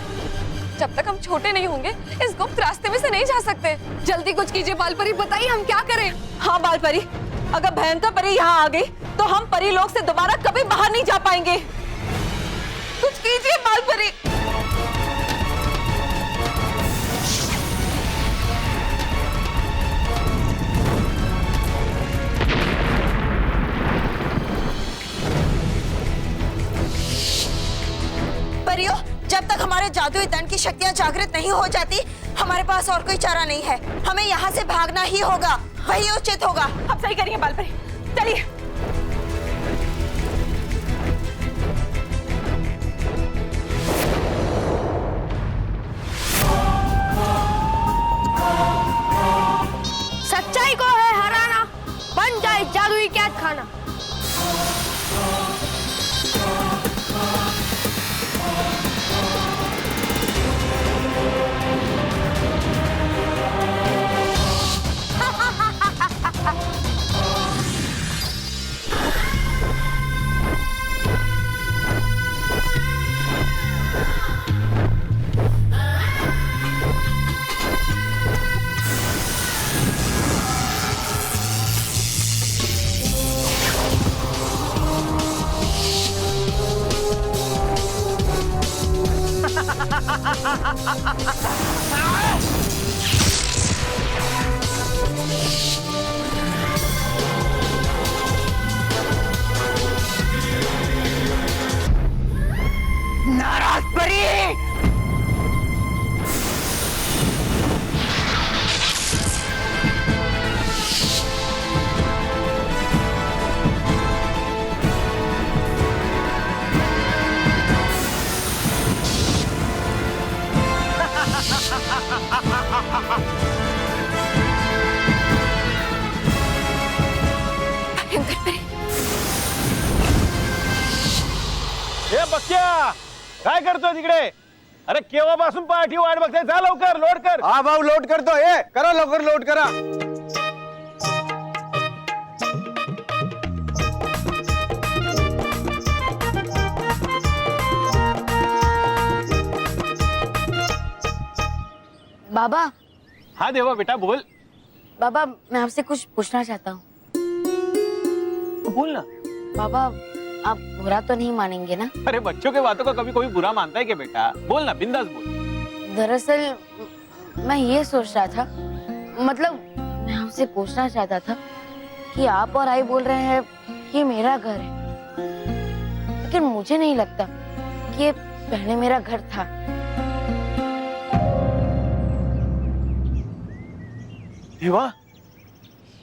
जब तक हम छोटे नहीं होंगे इस गुप्त रास्ते में से नहीं जा सकते। जल्दी कुछ कीजिए बाल परी, बताइए हम क्या करें। हाँ बाल परी, अगर भयंकर परी यहाँ आ गई तो हम परी लोक से दोबारा कभी बाहर नहीं जा पाएंगे। कुछ कीजिए बाल परी। परियों, जब तक हमारे जादुई दंड की शक्तियां जागृत नहीं हो जाती, हमारे पास और कोई चारा नहीं है। हमें यहाँ से भागना ही होगा, वही उचित होगा। आप सही करिए बाल परी, चलिए। सच्चाई को है हराना, बन जाए जादुई कैद खाना। नाराज परी, हे बक्या, काय करतोय तिकडे? अरे केव्हापासून पाठी वाट बघताय, जा लवकर लोड कर. हा भाऊ लोड करतो. हे करा लवकर लोड करा. बाबा, हाँ देवा बेटा बोल. बाबा मैं आपसे कुछ पूछना चाहता हूँ. बोल ना. बाबा आप बुरा तो नहीं मानेंगे ना? अरे बच्चों के बातों का कभी कोई बुरा मानता है क्या बेटा? बोल ना, बिंदास बोल. दरअसल मैं ये सोच रहा था, मतलब मैं आपसे पूछना चाहता था कि आप और आई बोल रहे हैं कि ये मेरा घर है, लेकिन मुझे नहीं लगता कि ये पहले मेरा घर था. देवा,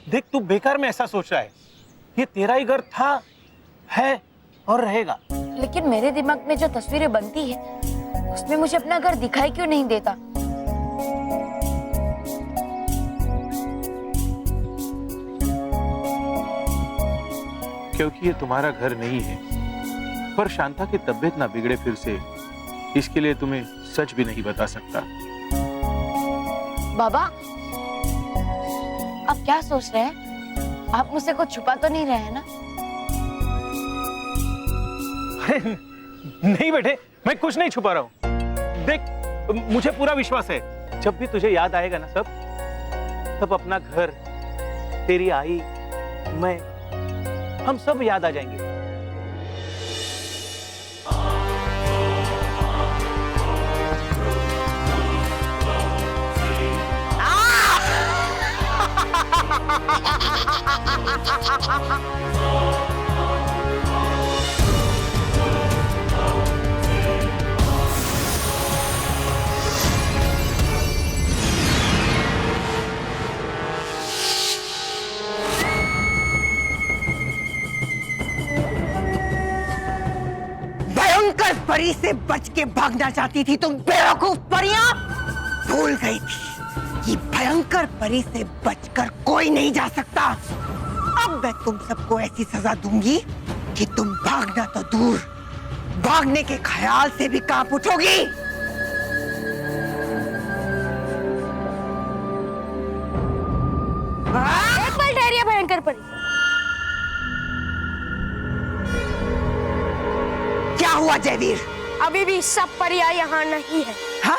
देख तू बेकार में ऐसा सोच रहा है. ये तेरा ही घर था, है और रहेगा. लेकिन मेरे दिमाग में जो तस्वीरें बनती है उसमें मुझे अपना घर दिखाई क्यों नहीं देता? क्योंकि ये तुम्हारा घर नहीं है. पर शांता की तबीयत ना बिगड़े फिर से, इसके लिए तुम्हें सच भी नहीं बता सकता. बाबा आप क्या सोच रहे हैं? आप मुझसे कुछ छुपा तो नहीं रहे हैं ना? नहीं बेटे, मैं कुछ नहीं छुपा रहा हूं. देख मुझे पूरा विश्वास है, जब भी तुझे याद आएगा ना तब अपना घर, तेरी आई, मैं, हम सब याद आ जाएंगे. भयंकर परी से बच के भागना चाहती थी तुम बेवकूफ परियां. भूल गई थी कि भयंकर परी से बचकर कोई नहीं जा सकता। अब मैं तुम सबको ऐसी सजा दूंगी कि तुम भागना तो दूर, भागने के ख्याल से भी कांप उठोगी। एक पल ठहरिए भयंकर परी। क्या हुआ जयवीर? अभी भी सब परियां यहाँ नहीं है। हाँ?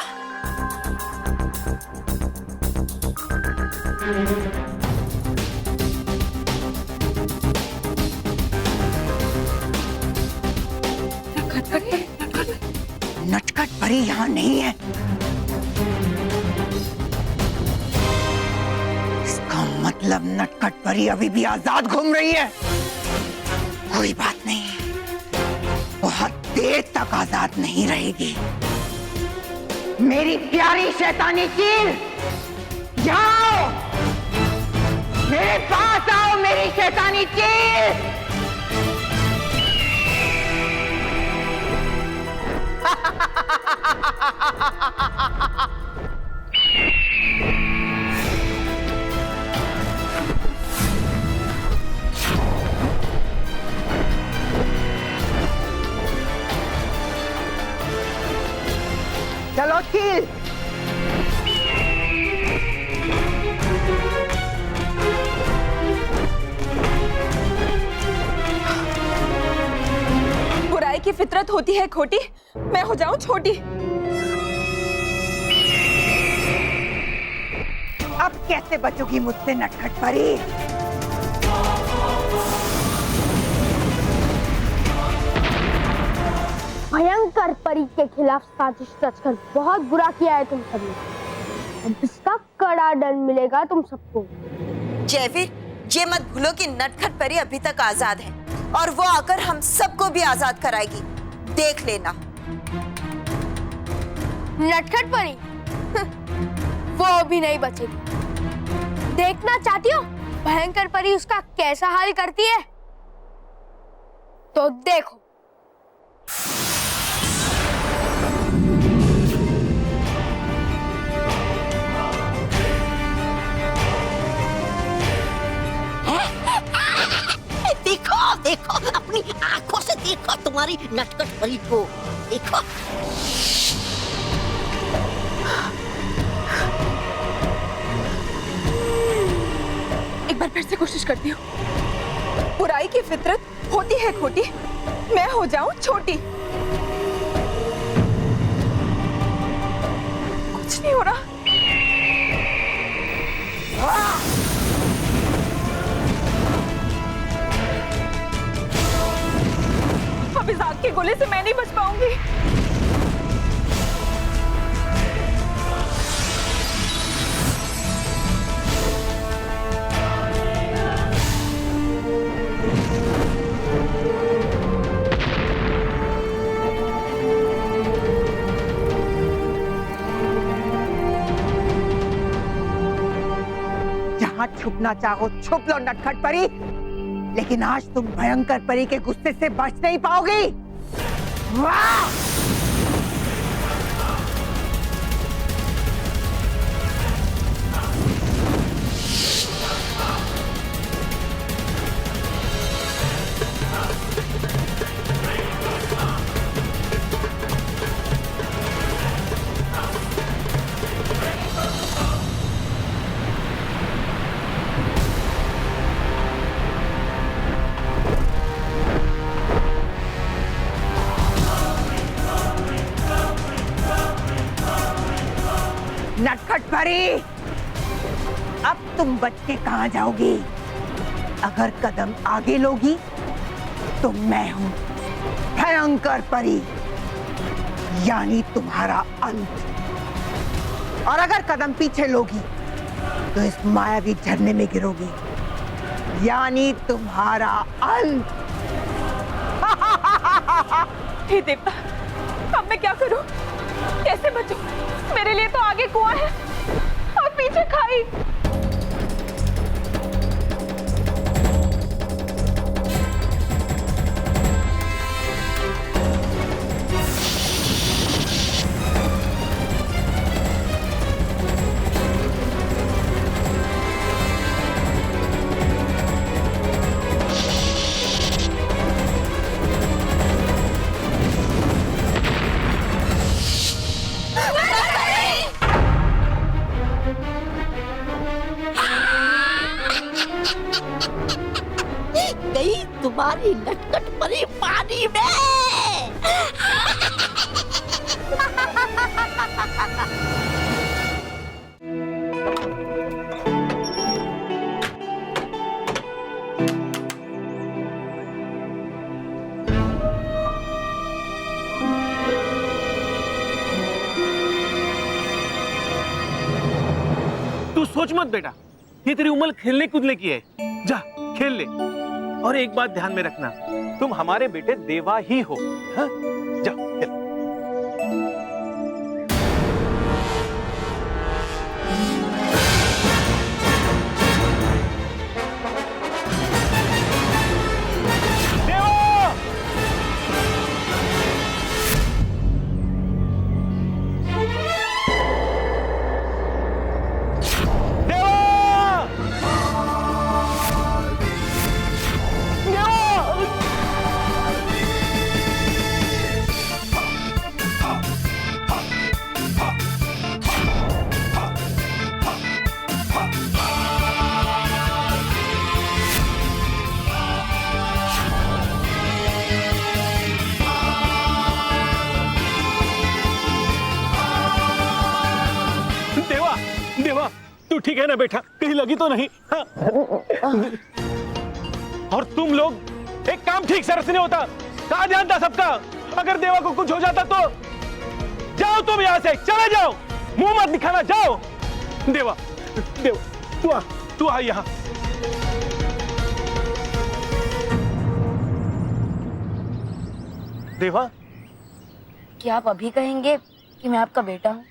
नटखट परी यहाँ नहीं है। इसका मतलब नटखट परी अभी भी आजाद घूम रही है। कोई बात नहीं, बहुत देर तक आजाद नहीं रहेगी। मेरी प्यारी शैतानी चील, जाओ मेरे पास आओ, मेरी शैतानी चील। चलो चील। बुराई की फितरत होती है खोटी, मैं हो जाऊं छोटी। अब कैसे बचोगी मुझसे नटखट परी? भयंकर परी के खिलाफ साजिश रचकर बहुत बुरा किया है तुम सबने। अब इसका कड़ा दंड मिलेगा तुम सबको। जयवीर, ये मत भूलो कि नटखट परी अभी तक आजाद है और वो आकर हम सबको भी आजाद कराएगी। देख लेना। नटखट परी वो अभी नहीं बचेगी। देखना चाहती हो भयंकर परी उसका कैसा हाल करती है? तो देखो। देखो देखो, अपनी आंखों से देखो तुम्हारी नटखट परी को। देखो एक बार फिर से कोशिश करती हूँ। बुराई की फितरत होती है खोटी, मैं हो जाऊं छोटी। कुछ नहीं हो रहा। अब इस आग के गोले से मैं नहीं बच पाऊंगी। जहां छुपना चाहो छुप लो नटखट परी, लेकिन आज तुम भयंकर परी के गुस्से से बच नहीं पाओगी। वाह! नटखट परी, अब तुम बच के कहां जाओगी? अगर कदम आगे लोगी तो मैं हूं भयंकर परी, यानी तुम्हारा अंत। और अगर कदम पीछे लोगी तो इस मायावी झरने में गिरोगी, यानी तुम्हारा अंत। हे देवता, अब मैं क्या करूं? कैसे बचूं? मेरे लिए तो आगे कुआं है और पीछे खाई। हमारी नटखट परी पानी में। तू सोच मत बेटा, ये तेरी उम्र खेलने कूदने की है। जा खेल ले। और एक बात ध्यान में रखना, तुम हमारे बेटे देवा ही हो। हाँ? जा खेल। देवा, तू ठीक है ना बेटा? कहीं लगी तो नहीं? हाँ? और तुम लोग, एक काम ठीक से नहीं होता, कहा ध्यान था सबका? अगर देवा को कुछ हो जाता तो? जाओ तुम यहाँ से, चले जाओ, मुंह मत दिखाना, जाओ। देवा, देवा, तू आ यहाँ। देवा, क्या आप अभी कहेंगे कि मैं आपका बेटा हूँ?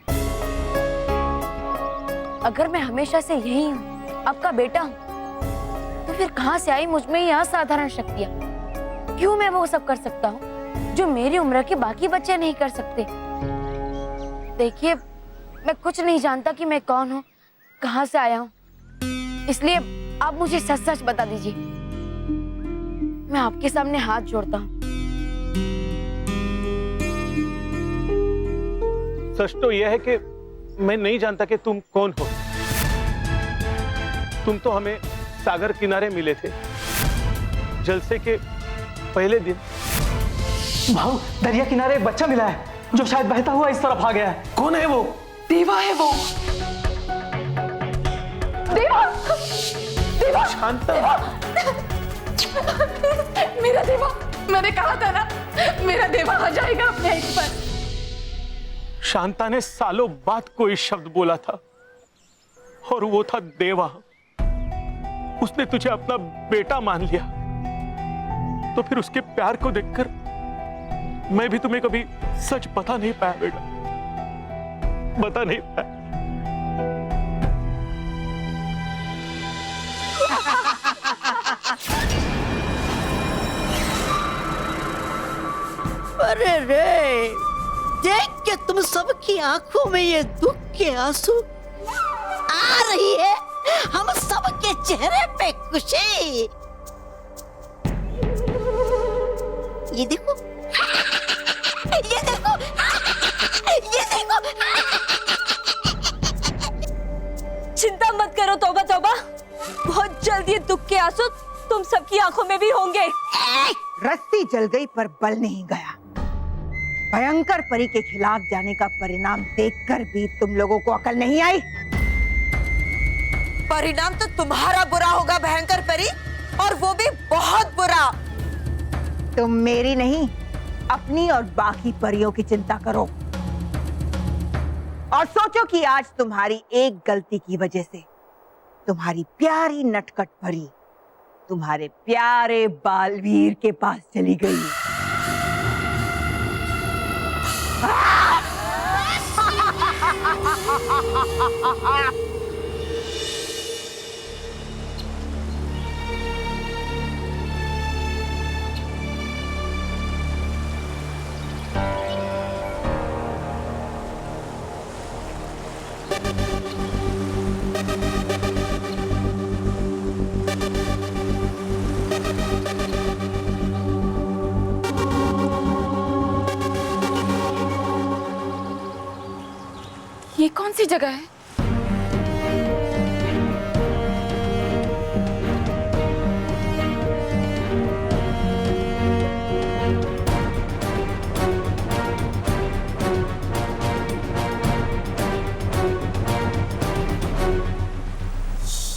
अगर मैं हमेशा से यही हूँ, आपका बेटा हूँ, तो फिर कहाँ से आई मुझ में ये असाधारण शक्तियाँ? क्यों मैं वो सब कर सकता हूँ जो मेरी उम्र के बाकी बच्चे नहीं कर सकते? देखिए, मैं कुछ नहीं जानता कि मैं कौन हूँ, कहाँ से आया हूँ, इसलिए आप मुझे सच सच बता दीजिए। मैं आपके सामने हाथ जोड़ता हूँ। सच तो यह है कि मैं नहीं जानता कि तुम कौन हो। तुम तो हमें सागर किनारे मिले थे, जलसे के पहले दिन। भाऊ, दरिया किनारे एक बच्चा मिला है जो शायद बहता हुआ इस तरफ आ गया है। कौन है वो? देवा है वो। देवा, देवा, शांता, मेरा देवा, मैंने कहा था ना, मेरा देवा आ जाएगा अपने एक पर। शांता ने सालों बाद कोई शब्द बोला था, और वो था देवा। उसने तुझे अपना बेटा मान लिया, तो फिर उसके प्यार को देखकर मैं भी तुम्हें कभी सच बता नहीं पाया बेटा, बता नहीं पाया। अरे रे, देख के तुम सबकी आंखों में ये दुख के आंसू आ रही है, हम सबके चेहरे पे खुशी। ये देखो, ये देखो, ये देखो। चिंता मत करो तौबा तौबा, बहुत जल्द ये दुख के आंसू तुम सबकी आंखों में भी होंगे। रस्सी जल गई पर बल नहीं गया। भयंकर परी के खिलाफ जाने का परिणाम देखकर भी तुम लोगों को अकल नहीं आई। परिणाम तो तुम्हारा बुरा होगा भयंकर परी, और वो भी बहुत बुरा। तुम मेरी नहीं, अपनी और बाकी परियों की चिंता करो, और सोचो कि आज तुम्हारी एक गलती की वजह से तुम्हारी प्यारी नटखट परी तुम्हारे प्यारे बालवीर के पास चली गई। ये कौन सी जगह है?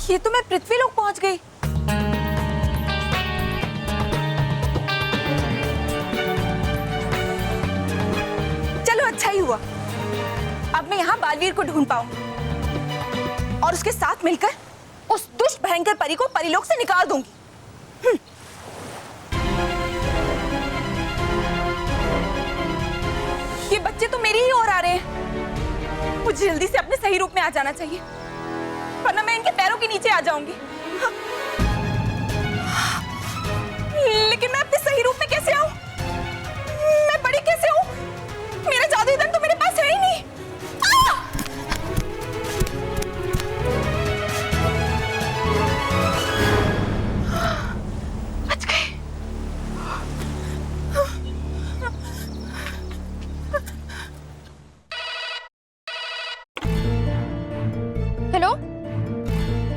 ये तो मैं पृथ्वी लोक पहुंच गई। चलो अच्छा ही हुआ, अब मैं यहाँ बालवीर को ढूंढ पाऊंगी और उसके साथ मिलकर उस दुष्ट भयंकर परी को परीलोक से निकाल दूंगी। ये बच्चे तो मेरी ही ओर आ रहे हैं, मुझे जल्दी से अपने सही रूप में आ जाना चाहिए, वरना मैं इनके पैरों के नीचे आ जाऊंगी। लेकिन मैं अपने सही रूप में कैसे आऊं? मैं बड़ी कैसे हूं? मेरा जादुई धन तो मेरे पास है ही नहीं। बच गए। हेलो,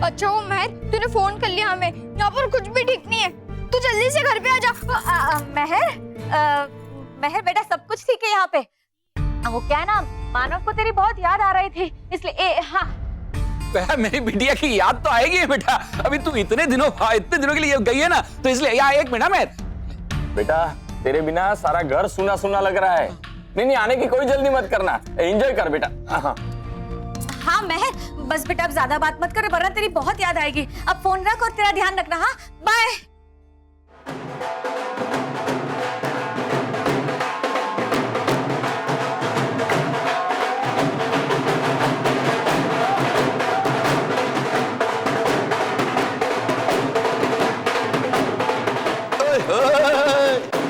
अच्छा वो महर, तूने फोन कर लिया हमें, यहाँ पर कुछ भी ठीक नहीं है, तू जल्दी से घर पे आ जा। महर बेटा सब कुछ ठीक है यहाँ पे। वो क्या है ना, मानव को तेरी बहुत याद आ रही थी, इसलिए हाँ। मेरी बिटिया की याद तो आएगी बेटा, अभी तू इतने दिनों के लिए गई है ना, तो इसलिए या एक मिनट मैं। बेटा तेरे बिना सारा घर सुना सुना लग रहा है। नहीं आने की कोई जल्दी मत करना, एंजॉय कर बेटा। हाँ महर, बस बेटा अब ज्यादा बात मत कर, वरना तेरी बहुत याद आएगी। अब फोन रख और तेरा ध्यान रखना। हाँ बाय।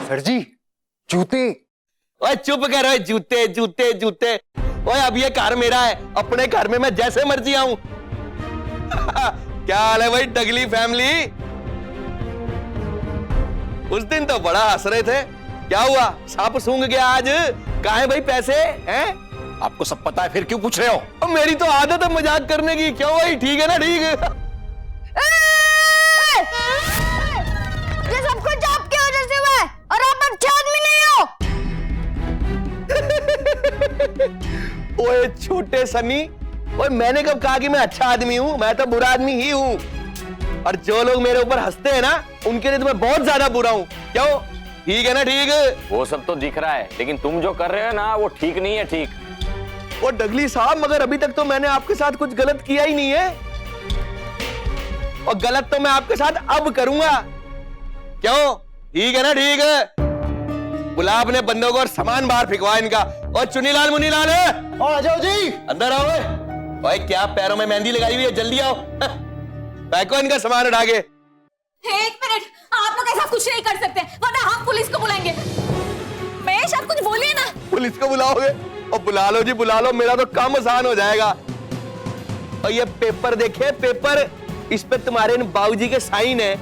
सर जी जूते। ओए चुप कर, ओए जूते जूते जूते। ओए अब ये घर मेरा है, अपने घर में मैं जैसे मर्जी आऊं। क्या हाल है भाई डगली फैमिली? उस दिन तो बड़ा हंस रहे थे, क्या हुआ? सांप सूंघ गया आज? कहाँ है भाई पैसे हैं? आपको सब पता है, फिर क्यों पूछ रहे हो? मेरी तो आदत है मजाक करने की। क्यों भाई, ठीक है ना? ठीक है। ये सब कुछ आपकी वजह से हुआ है और आप अच्छे आदमी नहीं हो। ओए छोटे सनी, ओए मैंने कब कहा कि मैं अच्छा आदमी हूं? मैं तो बुरा आदमी ही हूं। और जो लोग मेरे ऊपर हंसते हैं ना, उनके लिए तो मैं बहुत ज्यादा बुरा हूं। क्यों? ठीक है ना? ठीक है। वो सब तो दिख रहा है, लेकिन तुम जो कर रहे हो ना वो ठीक नहीं है। ठीक। ओ डगली साहब, मगर अभी तक तो मैंने आपके साथ कुछ गलत किया ही नहीं है, और गलत तो मैं आपके साथ अब करूंगा। क्यों? ठीक है ना? ठीक है। बुला अपने बंदों को और सामान बाहर फेंकवा इनका। और चुनीलाल मुनीलाल है, आ जाओ जी, अंदर आओ। ओए क्या पैरों में मेहंदी लगाई हुई है? जल्दी आओ, फेंको इनका सामान उठा के। एक मिनट, आप लोग ऐसा कुछ नहीं कर सकते, वरना हम पुलिस को बुलाएंगे। महेश आप कुछ बोलिए ना। पुलिस को बुलाओगे? और बुला लो जी, बुला लो, मेरा तो काम आसान हो जाएगा। और ये पेपर देखे, पेपर, इस पे तुम्हारे इन बाबूजी के साइन है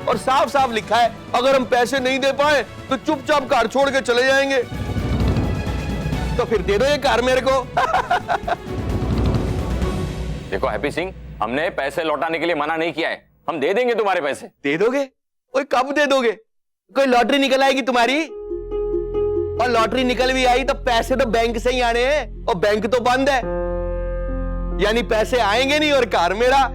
और साफ साफ लिखा है, अगर हम पैसे नहीं दे पाए तो चुपचाप कार छोड़ के चले जाएंगे। तो फिर दे दो ये कार मेरे को। देखो हैप्पी सिंह, हमने पैसे लौटाने के लिए मना नहीं किया है, हम दे देंगे तुम्हारे पैसे। दे दोगे? ओए कब दे दोगे? कोई लॉटरी निकल आएगी तुम्हारी, और लॉटरी निकल भी आई तो पैसे तो बैंक से ही आने हैं, और बैंक तो बंद है, यानी पैसे आएंगे नहीं और कार मेरा।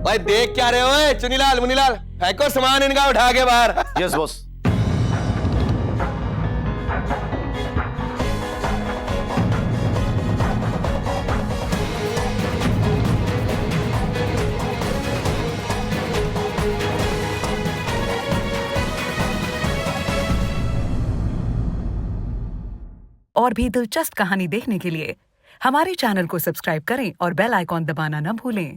भाई देख क्या रहे हो? चुनीलाल मुनीलाल, फेंको सामान इनका उठा के बाहर। Yes boss. और भी दिलचस्प कहानी देखने के लिए हमारे चैनल को सब्सक्राइब करें और बेल आइकॉन दबाना न भूलें।